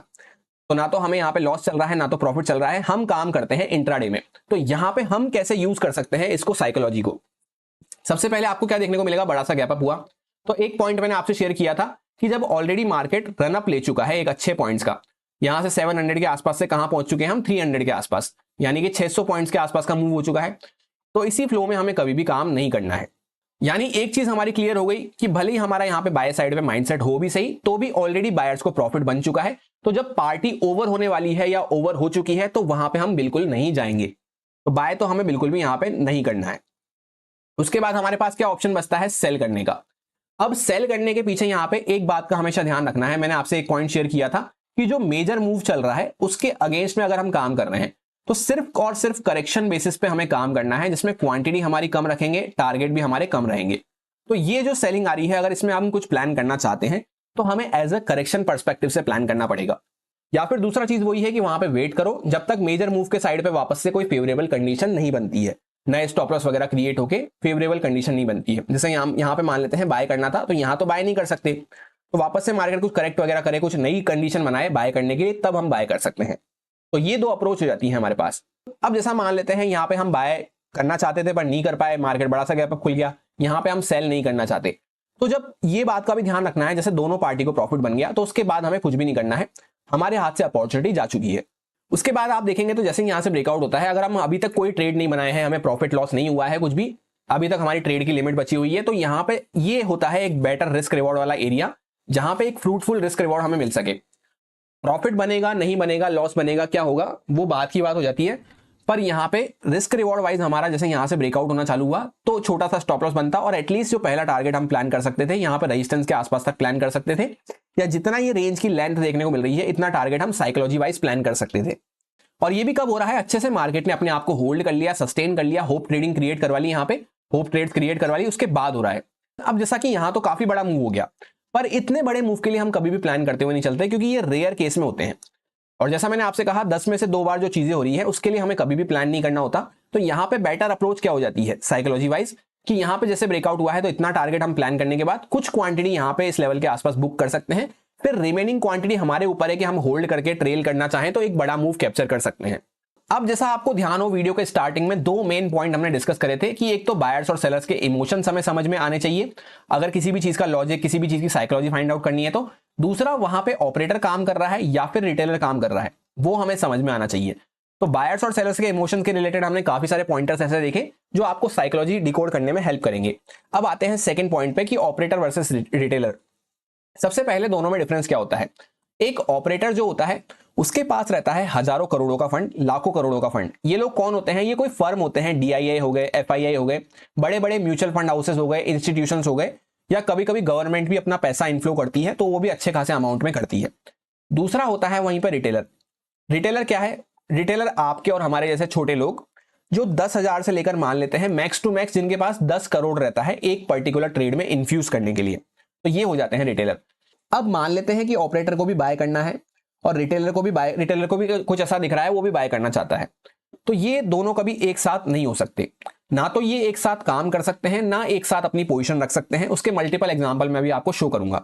तो ना तो हमें यहाँ पे लॉस चल रहा है, ना तो प्रॉफिट चल रहा है। हम काम करते हैं इंट्राडे में, तो यहाँ पे हम कैसे यूज कर सकते हैं इसको, साइकोलॉजी को। सबसे पहले आपको क्या देखने को मिलेगा, बड़ा सा गैप अप हुआ, तो एक पॉइंट मैंने आपसे शेयर किया था कि जब ऑलरेडी मार्केट रन अप ले चुका है एक अच्छे पॉइंट्स का, यहां से 700 के आसपास से कहां पहुंच चुके हैं हम, 300 के आसपास, यानी कि 600 पॉइंट्स के आसपास का मूव हो चुका है। तो इसी फ्लो में हमें कभी भी काम नहीं करना है। यानी एक चीज हमारी क्लियर हो गई कि भले ही हमारा यहाँ पे बाय साइड पे माइंडसेट हो भी सही, तो भी ऑलरेडी बायर्स को प्रॉफिट बन चुका है। तो जब पार्टी ओवर होने वाली है या ओवर हो चुकी है तो वहां पे हम बिल्कुल नहीं जाएंगे, तो बाय तो हमें बिल्कुल भी यहाँ पे नहीं करना है। उसके बाद हमारे पास क्या ऑप्शन बचता है, सेल करने का। अब सेल करने के पीछे यहाँ पे एक बात का हमेशा ध्यान रखना है, मैंने आपसे एक पॉइंट शेयर किया था कि जो मेजर मूव चल रहा है उसके अगेंस्ट में अगर हम काम कर रहे हैं तो सिर्फ और सिर्फ करेक्शन बेसिस पे हमें काम करना है, जिसमें क्वांटिटी हमारी कम रखेंगे, टारगेट भी हमारे कम रहेंगे। तो ये जो सेलिंग आ रही है, अगर इसमें हम कुछ प्लान करना चाहते हैं तो हमें एज अ करेक्शन पर्सपेक्टिव से प्लान करना पड़ेगा। या फिर दूसरा चीज वही है कि वहां पे वेट करो जब तक मेजर मूव के साइड पे वापस से कोई फेवरेबल कंडीशन नहीं बनती है, नए स्टॉप लॉस वगैरह क्रिएट होके फेवरेबल कंडीशन नहीं बनती है। जैसे यहाँ पे मान लेते हैं बाय करना था, तो यहाँ तो बाय नहीं कर सकते, तो वापस से मार्केट कुछ करेक्ट वगैरह करे, कुछ नई कंडीशन बनाए बाय करने के लिए, तब हम बाय कर सकते हैं। तो ये दो अप्रोच हो जाती है हमारे पास। अब जैसा मान लेते हैं यहाँ पे हम बाय करना चाहते थे पर नहीं कर पाए, मार्केट बड़ा सा गैप अप खुल गया, यहाँ पे हम सेल नहीं करना चाहते, तो जब ये बात का भी ध्यान रखना है, जैसे दोनों पार्टी को प्रॉफिट बन गया तो उसके बाद हमें कुछ भी नहीं करना है, हमारे हाथ से अपॉर्चुनिटी जा चुकी है। उसके बाद आप देखेंगे तो जैसे यहाँ से ब्रेकआउट होता है, अगर हम अभी तक कोई ट्रेड नहीं बनाए हैं, हमें प्रॉफिट लॉस नहीं हुआ है कुछ भी, अभी तक हमारी ट्रेड की लिमिट बची हुई है, तो यहाँ पे ये होता है एक बेटर रिस्क रिवॉर्ड वाला एरिया, जहां पे एक फ्रूटफुल रिस्क रिवॉर्ड हमें मिल सके। प्रॉफिट बनेगा नहीं बनेगा, लॉस बनेगा, क्या होगा वो बात की बात हो जाती है, पर यहाँ पे रिस्क रिवॉर्ड वाइज हमारा जैसे यहाँ से ब्रेकआउट होना चालू हुआ तो छोटा सा स्टॉप लॉस बनता और एटलीस्ट जो पहला टारगेट हम प्लान कर सकते थे, यहाँ पे रेजिस्टेंस के आसपास तक प्लान कर सकते थे, या जितना ये रेंज की लेंथ देखने को मिल रही है इतना टारगेट हम साइकोलॉजी वाइज प्लान कर सकते थे। और ये भी कब हो रहा है, अच्छे से मार्केट ने अपने आप को होल्ड कर लिया, सस्टेन कर लिया, होप ट्रेडिंग क्रिएट करवा ली, यहाँ पे होप ट्रेड क्रिएट करवा ली, उसके बाद हो रहा है। अब जैसा कि यहाँ तो काफी बड़ा मूव हो गया, पर इतने बड़े मूव के लिए हम कभी भी प्लान करते हुए नहीं चलते, क्योंकि ये रेयर केस में होते हैं। और जैसा मैंने आपसे कहा 10 में से 2 बार जो चीजें हो रही है उसके लिए हमें कभी भी प्लान नहीं करना होता। तो यहाँ पे बेटर अप्रोच क्या हो जाती है साइकोलॉजी वाइज, कि यहाँ पे जैसे ब्रेकआउट हुआ है तो इतना टारगेट हम प्लान करने के बाद कुछ क्वांटिटी यहाँ पे इस लेवल के आसपास बुक कर सकते हैं, फिर रिमेनिंग क्वांटिटी हमारे ऊपर है कि हम होल्ड करके ट्रेल करना चाहें तो एक बड़ा मूव कैप्चर कर सकते हैं। अब जैसा आपको ध्यान हो, वीडियो के स्टार्टिंग में 2 मेन पॉइंट हमने डिस्कस करे थे कि एक तो बायर्स और सेलर्स के इमोशंस हमें समझ में आने चाहिए अगर किसी भी चीज का लॉजिक, किसी भी चीज की साइकोलॉजी फाइंड आउट करनी है, तो दूसरा वहां पे ऑपरेटर काम कर रहा है या फिर रिटेलर काम कर रहा है वो हमें समझ में आना चाहिए। तो बायर्स और सेलर्स के इमोशन के रिलेटेड हमने काफी सारे पॉइंटर्स ऐसे देखे जो आपको साइकोलॉजी डिकोड करने में हेल्प करेंगे। अब आते हैं सेकंड पॉइंट पे कि ऑपरेटर वर्सेस रिटेलर। सबसे पहले दोनों में डिफरेंस क्या होता है। एक ऑपरेटर जो होता है उसके पास रहता है हजारों करोड़ों का फंड, लाखों करोड़ों का फंड। ये लोग कौन होते हैं, ये कोई फर्म होते हैं, डीआईआई हो गए, एफआईआई हो गए, बड़े बड़े म्यूचुअल फंड हाउसेस हो गए, इंस्टीट्यूशंस हो गए, या कभी कभी गवर्नमेंट भी अपना पैसा इनफ्लो करती है तो वो भी अच्छे खासे अमाउंट में करती है। दूसरा होता है वहीं पर रिटेलर। रिटेलर क्या है, रिटेलर आपके और हमारे जैसे छोटे लोग जो 10,000 से लेकर मान लेते हैं मैक्स टू मैक्स जिनके पास 10 करोड़ रहता है एक पर्टिकुलर ट्रेड में इन्फ्यूज करने के लिए, तो ये हो जाते हैं रिटेलर। अब मान लेते हैं कि ऑपरेटर को भी बाय करना है और रिटेलर को भी कुछ ऐसा दिख रहा है वो भी बाय करना चाहता है, तो ये दोनों कभी एक साथ नहीं हो सकते। ना तो ये एक साथ काम कर सकते हैं, ना एक साथ अपनी पोजीशन रख सकते हैं। उसके मल्टीपल एग्जांपल मैं भी आपको शो करूंगा।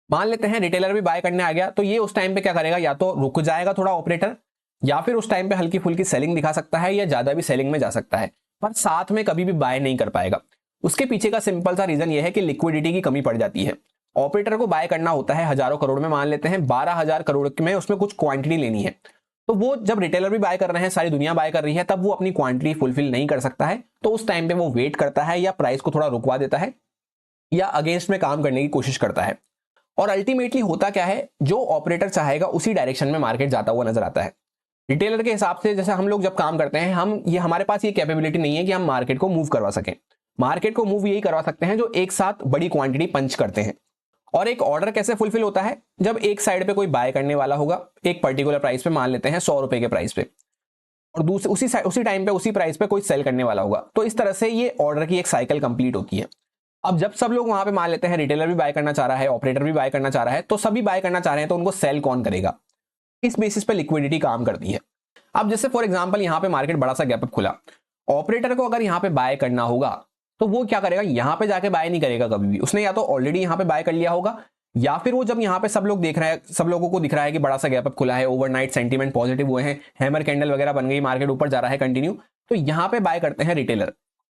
मान लेते हैं रिटेलर भी बाय करने आ गया, तो ये उस टाइम पे क्या करेगा, या तो रुक जाएगा थोड़ा ऑपरेटर, या फिर उस टाइम पे हल्की फुल्की सेलिंग दिखा सकता है या ज्यादा भी सेलिंग में जा सकता है, पर साथ में कभी भी बाय नहीं कर पाएगा। उसके पीछे का सिंपल सा रीजन यह है कि लिक्विडिटी की कमी पड़ जाती है। ऑपरेटर को बाय करना होता है हजारों करोड़ में, मान लेते हैं 12,000 करोड़ में उसमें कुछ क्वांटिटी लेनी है, तो वो जब रिटेलर भी बाय कर रहे हैं, सारी दुनिया बाय कर रही है, तब वो अपनी क्वांटिटी फुलफिल नहीं कर सकता है, तो उस टाइम पे वो वेट करता है या प्राइस को थोड़ा रुकवा देता है या अगेंस्ट में काम करने की कोशिश करता है। और अल्टीमेटली होता क्या है, जो ऑपरेटर चाहेगा उसी डायरेक्शन में मार्केट जाता हुआ नजर आता है। रिटेलर के हिसाब से जैसे हम लोग जब काम करते हैं, हमारे पास ये कैपेबिलिटी नहीं है कि हम मार्केट को मूव करवा सकें। मार्केट को मूव यही करवा सकते हैं जो एक साथ बड़ी क्वांटिटी पंच करते हैं। और एक ऑर्डर कैसे फुलफिल होता है, जब एक साइड पे कोई बाय करने वाला होगा एक पर्टिकुलर प्राइस पे, मान लेते हैं 100 रुपए के प्राइस पे, और उसी टाइम पे उसी प्राइस पे कोई सेल करने वाला होगा, तो इस तरह से ये ऑर्डर की एक साइकिल कंप्लीट होती है। अब जब सब लोग वहां पे मान लेते हैं रिटेलर भी बाय करना चाह रहा है, ऑपरेटर भी बाय करना चाह रहा है, तो सभी बाय करना चाह रहे हैं, तो उनको सेल कौन करेगा, इस बेसिस पे लिक्विडिटी काम करती है। अब जैसे फॉर एग्जांपल यहाँ पे मार्केट बड़ा सा गैप अप खुला, ऑपरेटर को अगर यहाँ पे बाय करना होगा तो वो क्या करेगा, यहाँ पे जाके बाय नहीं करेगा कभी भी, उसने या तो ऑलरेडी यहाँ पे बाय कर लिया होगा, या फिर वो जब यहाँ पे सब लोग देख रहे हैं, सब लोगों को दिख रहा है कि बड़ा सा गैप अप खुला है, ओवरनाइट सेंटीमेंट पॉजिटिव हुए हैं, हैमर कैंडल वगैरह बन गई, मार्केट ऊपर जा रहा है कंटिन्यू, तो यहाँ पे बाय करते हैं रिटेलर।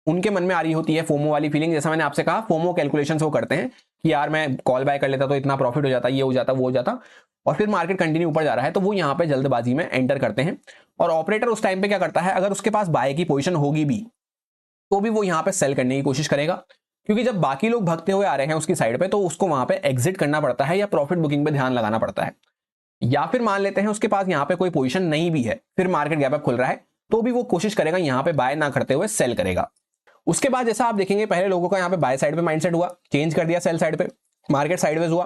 उनके मन में आ रही होती है फोमो वाली फीलिंग, जैसा मैंने आपसे कहा फोमो कैलकुलेशंस वो करते हैं कि यार मैं कॉल बाय कर लेता तो इतना प्रॉफिट हो जाता, ये हो जाता, वो हो जाता, और फिर मार्केट कंटिन्यू ऊपर जा रहा है, तो वो यहाँ पे जल्दबाजी में एंटर करते हैं। और ऑपरेटर उस टाइम पे क्या करता है, अगर उसके पास बाय की पोजीशन होगी भी तो भी वो यहाँ पे सेल करने की कोशिश करेगा, क्योंकि जब बाकी लोग भागते हुए आ रहे हैं उसकी साइड पे तो उसको वहां पे एग्जिट करना पड़ता है या प्रॉफिट बुकिंग पे ध्यान लगाना पड़ता है। या फिर मान लेते हैं उसके पास यहाँ पे कोई पोजीशन नहीं भी है, फिर मार्केट गैप अप खुल रहा है, तो भी वो कोशिश करेगा यहाँ पे बाय ना करते हुए सेल करेगा। उसके बाद जैसा आप देखेंगे पहले लोगों का यहाँ पे बाय साइड पे माइंडसेट हुआ, चेंज कर दिया सेल साइड पे, मार्केट साइडवेज हुआ,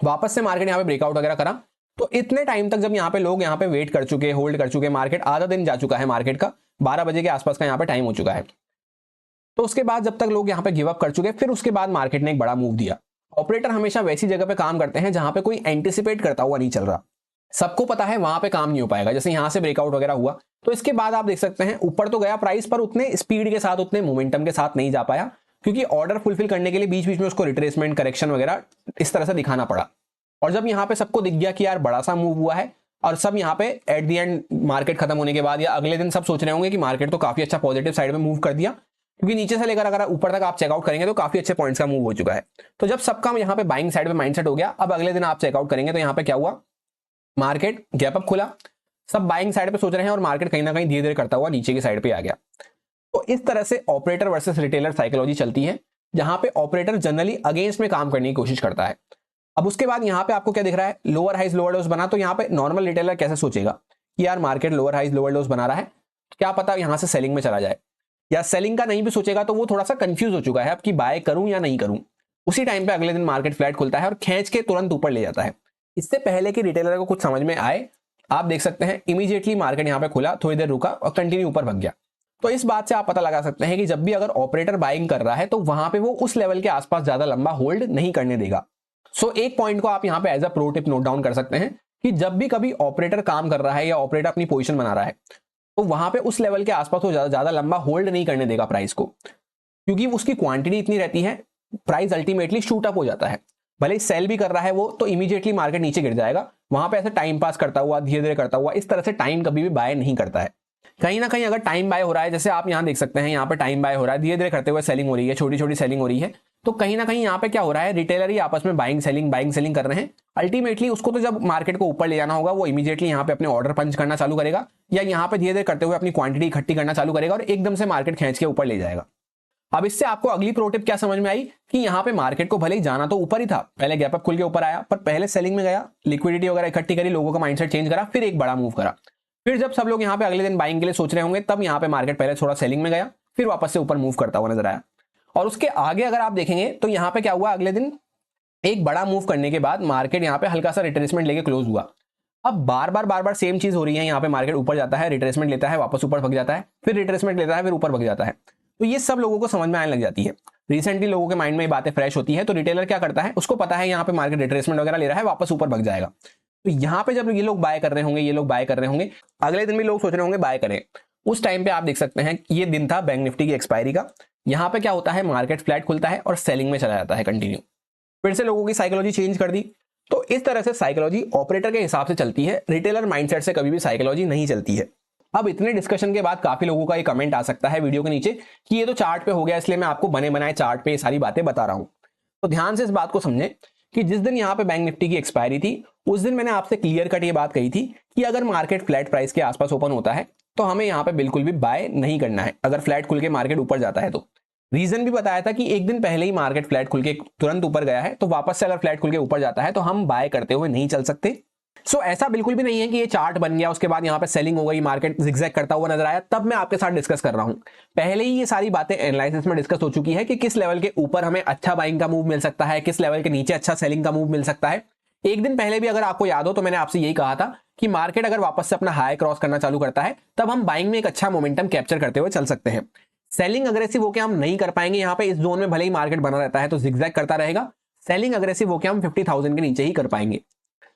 वापस से मार्केट यहाँ पे ब्रेकआउट वगैरह करा। तो इतने टाइम तक जब यहाँ पे लोग यहाँ पे वेट कर चुके, होल्ड कर चुके, मार्केट आधा दिन जा चुका है, मार्केट का 12 बजे के आसपास का यहाँ पे टाइम हो चुका है, तो उसके बाद जब तक लोग यहाँ पे गिव अप कर चुके, फिर उसके बाद मार्केट ने एक बड़ा मूव दिया। ऑपरेटर हमेशा वैसी जगह पे काम करते हैं जहां पे कोई एंटिसिपेट करता हुआ नहीं चल रहा, सबको पता है वहां पे काम नहीं हो पाएगा। जैसे यहां से ब्रेकआउट वगैरह हुआ तो इसके बाद आप देख सकते हैं ऊपर तो गया प्राइस, पर उतने स्पीड के साथ, उतने मोमेंटम के साथ नहीं जा पाया, क्योंकि ऑर्डर फुलफिल करने के लिए बीच बीच में उसको रिट्रेसमेंट, करेक्शन वगैरह इस तरह से दिखाना पड़ा। और जब यहाँ पे सबको दिख गया कि यार बड़ा सा मूव हुआ है, और सब यहाँ पे एट दी एंड मार्केट खत्म होने के बाद या अगले दिन सब सोच रहे होंगे कि मार्केट तो काफी अच्छा पॉजिटिव साइड में मूव कर दिया, क्योंकि नीचे से लेकर अगर ऊपर तक आप चेकआउट करेंगे तो काफी अच्छे पॉइंट्स का मूव हो चुका है। तो जब सबका यहाँ पे बाइंग साइड में माइंडसेट हो गया, अब अगले दिन आप चेकआउट करेंगे तो यहाँ पे क्या हुआ, मार्केट गैप अप खुला, सब बाइंग साइड पे सोच रहे हैं और मार्केट कहीं ना कहीं धीरे धीरे करता हुआ नीचे की साइड पे आ गया। तो इस तरह से ऑपरेटर वर्सेस रिटेलर साइकोलॉजी चलती है, जहां पे ऑपरेटर जनरली अगेंस्ट में काम करने की कोशिश करता है। अब उसके बाद यहाँ पे आपको क्या दिख रहा है, लोअर हाइज लोअर लोस बना, तो यहाँ पे नॉर्मल रिटेलर कैसे सोचेगा कि यार market lower highs lower lows बना रहा है, क्या पता यहां से सेलिंग में चला जाए, या सेलिंग का नहीं भी सोचेगा तो वो थोड़ा सा कंफ्यूज हो चुका है अब कि बाय करूं या नहीं करूं। उसी टाइम पे अगले दिन मार्केट फ्लैट खुलता है और खींच के तुरंत ऊपर ले जाता है। इससे पहले कि रिटेलर को कुछ समझ में आए, आप देख सकते हैं इमीडिएटली मार्केट यहाँ पे खुला, थोड़ी देर रुका और कंटिन्यू ऊपर भग गया। तो इस बात से आप पता लगा सकते हैं कि जब भी अगर ऑपरेटर बाइंग कर रहा है तो वहां पे वो उस लेवल के आसपास ज्यादा लंबा होल्ड नहीं करने देगा। सो एक पॉइंट को आप यहाँ पे as a pro tip note down कर सकते हैं कि जब भी कभी ऑपरेटर काम कर रहा है या ऑपरेटर अपनी पोजीशन बना रहा है, तो वहां पे उस लेवल के आसपास वो ज्यादा लंबा होल्ड नहीं करने देगा प्राइस को, क्योंकि उसकी क्वांटिटी इतनी रहती है, प्राइस अल्टीमेटली शूट अप हो जाता है। भले ही सेल भी कर रहा है वो, तो इमीडिएटली मार्केट नीचे गिर जाएगा, वहां पे ऐसे टाइम पास करता हुआ, धीरे धीरे करता हुआ, इस तरह से टाइम कभी भी बाय नहीं करता है। कहीं ना कहीं अगर टाइम बाय हो रहा है, जैसे आप यहाँ देख सकते हैं, यहाँ पे टाइम बाय हो रहा है, धीरे धीरे करते हुए सेलिंग हो रही है, छोटी छोटी सेलिंग हो रही है, तो कहीं ना कहीं यहाँ पे क्या हो रहा है, रिटेलर ही आपस में बाइंग सेलिंग कर रहे हैं। अल्टीमेटली उसको तो जब मार्केट को ऊपर ले जाना होगा, वो इमीडिएटली यहाँ पे अपने ऑर्डर पंच करना चालू करेगा, या यहाँ पे धीरे धीरे करते हुए अपनी क्वांटिटी इकट्ठी करना चालू करेगा और एकदम से मार्केट खींच के ऊपर ले जाएगा। अब इससे आपको अगली प्रो टिप क्या समझ में आई कि यहाँ पे मार्केट को भले ही जाना तो ऊपर ही था, पहले गैप अप खुल के ऊपर आया, पर पहले सेलिंग में गया, लिक्विडिटी वगैरह इकट्ठी करी, लोगों का माइंडसेट चेंज करा, फिर एक बड़ा मूव करा। फिर जब सब लोग यहाँ पे अगले दिन बाइंग के लिए सोच रहे होंगे, तब यहाँ पे मार्केट पहले थोड़ा सेलिंग में गया, फिर वापस से ऊपर मूव करता हुआ नजर आया। और उसके आगे अगर आप देखेंगे तो यहाँ पे क्या हुआ, अगले दिन एक बड़ा मूव करने के बाद मार्केट यहाँ पे हल्का सा रिट्रेसमेंट लेके क्लोज हुआ। अब बार बार सेम चीज हो रही है, यहाँ पे मार्केट ऊपर जाता है, रिट्रेसमेंट लेता है, वापस ऊपर भग जाता है, फिर रिट्रेसमेंट लेता है, फिर ऊपर भग जाता है। तो ये सब लोगों को समझ में आने लग जाती है। रिसेंटली लोगों के माइंड में ये बातें फ्रेश होती है, तो रिटेलर क्या करता है, उसको पता है यहाँ पे मार्केट रिट्रेसमेंट वगैरह ले रहा है, वापस ऊपर भग जाएगा। तो यहाँ पे जब ये लोग बाय कर रहे होंगे, ये लोग बाय कर रहे होंगे, अगले दिन भी लोग सोच रहे होंगे बाय करें, उस टाइम पे आप देख सकते हैं ये दिन था बैंक निफ्टी की एक्सपायरी का। यहाँ पे क्या होता है, मार्केट फ्लैट खुलता है और सेलिंग में चला जाता है कंटिन्यू। फिर से लोगों की साइकोलॉजी चेंज कर दी। तो इस तरह से साइकोलॉजी ऑपरेटर के हिसाब से चलती है, रिटेलर माइंडसेट से कभी भी साइकोलॉजी नहीं चलती है। अब इतने डिस्कशन के बाद काफी लोगों का ये कमेंट आ सकता है वीडियो के नीचे कि ये तो चार्ट पे हो गया, इसलिए मैं आपको बने बनाए चार्ट पे ये सारी बातें बता रहा हूं। तो ध्यान से इस बात को समझें कि जिस दिन यहाँ पे बैंक निफ्टी की एक्सपायरी थी, उस दिन मैंने आपसे क्लियर कट ये बात कही थी कि अगर मार्केट फ्लैट प्राइस के आसपास ओपन होता है तो हमें यहाँ पे बिल्कुल भी बाय नहीं करना है, अगर फ्लैट खुल के मार्केट ऊपर जाता है तो। रीजन भी बताया था कि एक दिन पहले ही मार्केट फ्लैट खुल के तुरंत ऊपर गया है, तो वापस से अगर फ्लैट खुल के ऊपर जाता है तो हम बाय करते हुए नहीं चल सकते। सो ऐसा बिल्कुल भी नहीं है कि ये चार्ट बन गया, उसके बाद यहाँ पे सेलिंग हो गई, मार्केट जिगजैग करता हुआ नजर आया, तब मैं आपके साथ डिस्कस कर रहा हूं। पहले ही ये सारी बातें एनालिसिस में डिस्कस हो चुकी है कि किस लेवल के ऊपर हमें अच्छा बाइंग का मूव मिल सकता है, किस लेवल के नीचे अच्छा सेलिंग का मूव मिल सकता है। एक दिन पहले भी अगर आपको याद हो तो मैंने आपसे यही कहा था कि मार्केट अगर वापस से अपना हाई क्रॉस करना चालू करता है, तब हम बाइंग में एक अच्छा मोमेंटम कैप्चर करते हुए चल सकते हैं। सेलिंग अग्रेसिव होकर हम नहीं कर पाएंगे, यहाँ पे इस जोन में भले ही मार्केट बना रहता है तो जिगजैग करता रहेगा, सेलिंग अग्रेसिव होकर हम 50,000 के नीचे ही कर पाएंगे।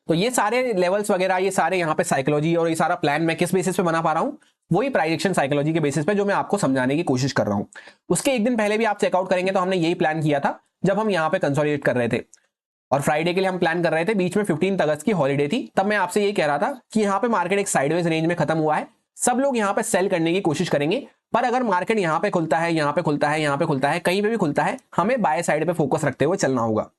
तो ये सारे लेवल्स वगैरह, ये सारे यहाँ पे साइकोलॉजी और ये सारा प्लान मैं किस बेसिस पे बना पा रहा हूँ, वही प्राइस एक्शन साइकोलॉजी के बेसिस पे जो मैं आपको समझाने की कोशिश कर रहा हूँ। उसके एक दिन पहले भी आप चेकआउट करेंगे तो हमने यही प्लान किया था जब हम यहाँ पे कंसोलिडेट कर रहे थे, और फ्राइडे के लिए हम प्लान कर रहे थे, बीच में 15 अगस्त की हॉलीडे थी, तब मैं आपसे यही कह रहा था कि यहाँ पे मार्केट एक साइडवेज रेंज में खत्म हुआ है, सब लोग यहाँ पे सेल करने की कोशिश करेंगे, पर अगर मार्केट यहाँ पे खुलता है, यहाँ पे खुलता है, यहाँ पे खुलता है, कहीं पे भी खुलता है, हमें बाय साइड पे फोकस रखते हुए चलना होगा।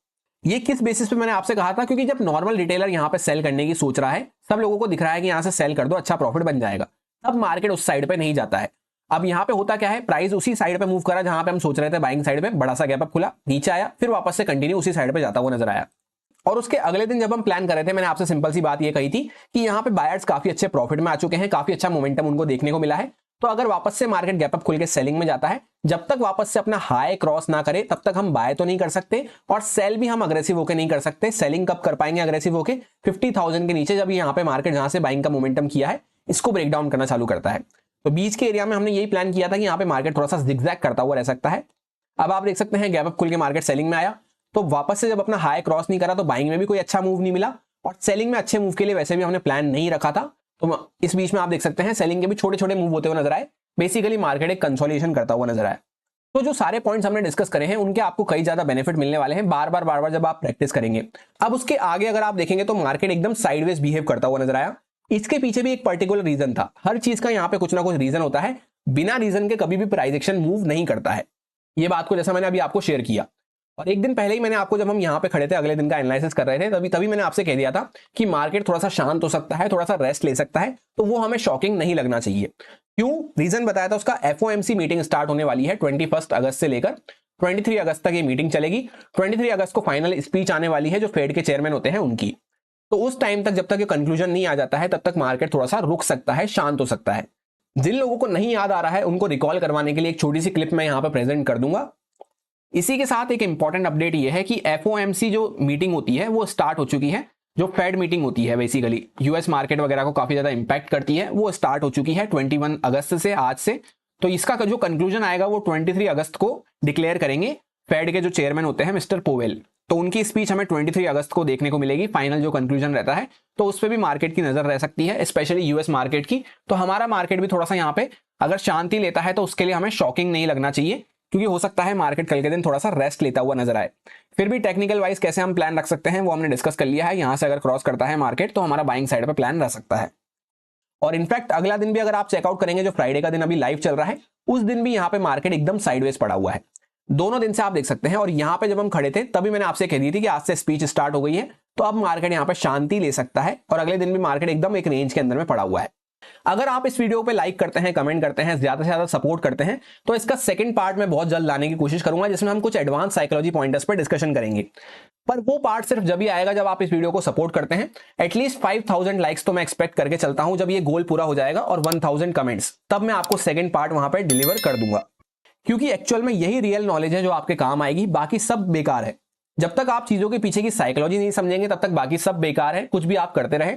ये किस बेसिस पे मैंने आपसे कहा था, क्योंकि जब नॉर्मल रिटेलर यहाँ पे सेल करने की सोच रहा है, सब लोगों को दिख रहा है कि यहाँ से सेल कर दो, अच्छा प्रॉफिट बन जाएगा, तब मार्केट उस साइड पे नहीं जाता है। अब यहाँ पे होता क्या है, प्राइस उसी साइड पे मूव करा जहां पे हम सोच रहे थे बाइंग साइड पे, बड़ा सा गैप अप खुला, नीचे आया, फिर वापस से कंटिन्यू उसी साइड पे जाता हुआ नजर आया। और उसके अगले दिन जब हम प्लान कर रहे थे, मैंने आपसे सिंपल सी बात ये कही थी कि यहाँ पे बायर्स काफी अच्छे प्रॉफिट में आ चुके हैं, काफी अच्छा मोमेंटम उनको देखने को मिला है। तो अगर वापस से मार्केट गैप अप खुल के सेलिंग में जाता है, जब तक वापस से अपना हाई क्रॉस ना करे तब तक हम बाय तो नहीं कर सकते, और सेल भी हम अग्रेसिव होकर नहीं कर सकते। सेलिंग कब कर पाएंगे अग्रेसिव होके, 50,000 के नीचे, जब यहाँ पे मार्केट जहां से बाइंग का मोमेंटम किया है इसको ब्रेक डाउन करना चालू करता है। तो बीच के एरिया में हमने यही प्लान किया था कि यहाँ पे मार्केट थोड़ा सा जिगजैग करता हुआ रह सकता है। अब आप देख सकते हैं गैप अप खुल के मार्केट सेलिंग में आया, तो वापस से जब अपना हाई क्रॉस नहीं करा तो बाइंग में भी कोई अच्छा मूव नहीं मिला, और सेलिंग में अच्छे मूव के लिए वैसे भी हमने प्लान नहीं रखा था। तो इस बीच में आप देख सकते हैं सेलिंग के भी छोटे छोटे मूव होते हुए नजर आए, बेसिकली मार्केट एक कंसोलिडेशन करता हुआ नजर आया। तो जो सारे पॉइंट्स हमने डिस्कस करे हैं उनके आपको कई ज्यादा बेनिफिट मिलने वाले हैं बार बार जब आप प्रैक्टिस करेंगे। अब उसके आगे अगर आप देखेंगे तो मार्केट एकदम साइडवेज बिहेव करता हुआ नजर आया। इसके पीछे भी एक पर्टिकुलर रीजन था, हर चीज का यहाँ पे कुछ ना कुछ रीजन होता है, बिना रीजन के कभी भी प्राइस एक्शन मूव नहीं करता है। ये बात को जैसा मैंने अभी आपको शेयर किया, और एक दिन पहले ही मैंने आपको, जब हम यहाँ पे खड़े थे अगले दिन का एनालिसिस कर रहे थे, तभी मैंने आपसे कह दिया था कि मार्केट थोड़ा सा शांत हो सकता है, थोड़ा सा रेस्ट ले सकता है, तो वो हमें शॉकिंग नहीं लगना चाहिए। क्यों, रीजन बताया था उसका, FOMC मीटिंग स्टार्ट होने वाली है 21 अगस्त से लेकर 23 अगस्त तक ये मीटिंग चलेगी। 23 अगस्त को फाइनल स्पीच आने वाली है जो फेड के चेयरमैन होते हैं उनकी। तो उस टाइम तक, जब तक ये कंक्लूजन नहीं आ जाता है, तब तक मार्केट थोड़ा सा रुक सकता है, शांत हो सकता है। जिन लोगों को नहीं याद आ रहा है उनको रिकॉल करवाने के लिए एक छोटी सी क्लिप मैं यहाँ पे प्रेजेंट कर दूंगा। इसी के साथ एक इंपॉर्टेंट अपडेट ये है कि FOMC जो मीटिंग होती है वो स्टार्ट हो चुकी है। जो फेड मीटिंग होती है बेसिकली यूएस मार्केट वगैरह को काफी ज्यादा इंपैक्ट करती है, वो स्टार्ट हो चुकी है 21 अगस्त से, आज से। तो इसका जो कंक्लूजन आएगा वो 23 अगस्त को डिक्लेयर करेंगे फेड के जो चेयरमैन होते हैं मिस्टर पोवेल। तो उनकी स्पीच हमें 23 अगस्त को देखने को मिलेगी, फाइनल जो कंक्लूजन रहता है। तो उस पर भी मार्केट की नजर रह सकती है, स्पेशली यूएस मार्केट की। तो हमारा मार्केट भी थोड़ा सा यहाँ पे अगर शांति लेता है तो उसके लिए हमें शॉकिंग नहीं लगना चाहिए, क्योंकि हो सकता है मार्केट कल के दिन थोड़ा सा रेस्ट लेता हुआ नजर आए। फिर भी टेक्निकल वाइज कैसे हम प्लान रख सकते हैं वो हमने डिस्कस कर लिया है। यहां से अगर क्रॉस करता है मार्केट तो हमारा बाइंग साइड पे प्लान रह सकता है। और इनफैक्ट अगला दिन भी अगर आप चेकआउट करेंगे, जो फ्राइडे का दिन अभी लाइव चल रहा है, उस दिन भी यहाँ पे मार्केट एकदम साइडवेज पड़ा हुआ है। दोनों दिन से आप देख सकते हैं। और यहाँ पे जब हम खड़े थे तभी मैंने आपसे कह दी थी कि आज से स्पीच स्टार्ट हो गई है, तो अब मार्केट यहाँ पे शांति ले सकता है, और अगले दिन भी मार्केट एकदम एक रेंज के अंदर में पड़ा हुआ है। अगर आप इस वीडियो पे लाइक करते हैं, कमेंट करते हैं, ज्यादा से ज्यादा सपोर्ट करते हैं, तो इसका सेकंड पार्ट मैं बहुत जल्द लाने की कोशिश करूंगा, जिसमें हम कुछ एडवांस साइकोलॉजी पॉइंटर्स पर डिस्कशन करेंगे। पर वो पार्ट सिर्फ जब ही आएगा जब आप इस वीडियो को सपोर्ट करते हैं। एटलीस्ट 5000 लाइक्स तो मैं एक्सपेक्ट करके चलता हूं, जब ये गोल पूरा हो जाएगा, और 1000 कमेंट्स, तब मैं आपको सेकंड पार्ट वहां पर डिलीवर कर दूंगा। क्योंकि एक्चुअल में यही रियल नॉलेज है जो आपके काम आएगी, बाकी सब बेकार है। जब तक आप चीजों के पीछे की साइकोलॉजी नहीं समझेंगे तब तक बाकी सब बेकार है, कुछ भी आप करते रहे।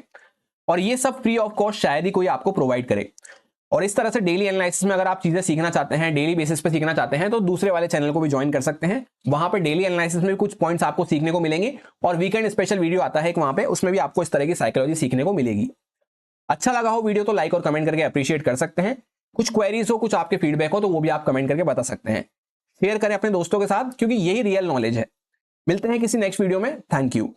और ये सब फ्री ऑफ कॉस्ट शायद ही कोई आपको प्रोवाइड करे। और इस तरह से डेली एनालिसिस में अगर आप चीजें सीखना चाहते हैं, डेली बेसिस पे सीखना चाहते हैं, तो दूसरे वाले चैनल को भी ज्वाइन कर सकते हैं। वहां पे डेली एनालिसिस में भी कुछ पॉइंट्स आपको सीखने को मिलेंगे, और वीकेंड स्पेशल वीडियो आता है एक वहां पे, उसमें भी आपको इस तरह की साइकोलॉजी सीखने को मिलेगी। अच्छा लगा हो वीडियो तो लाइक और कमेंट करके अप्रिशिएट कर सकते हैं। कुछ क्वेरीज हो, कुछ आपके फीडबैक हो, तो वो भी आप कमेंट करके बता सकते हैं। शेयर करें अपने दोस्तों के साथ, क्योंकि यही रियल नॉलेज है। मिलते हैं किसी नेक्स्ट वीडियो में। Thank you.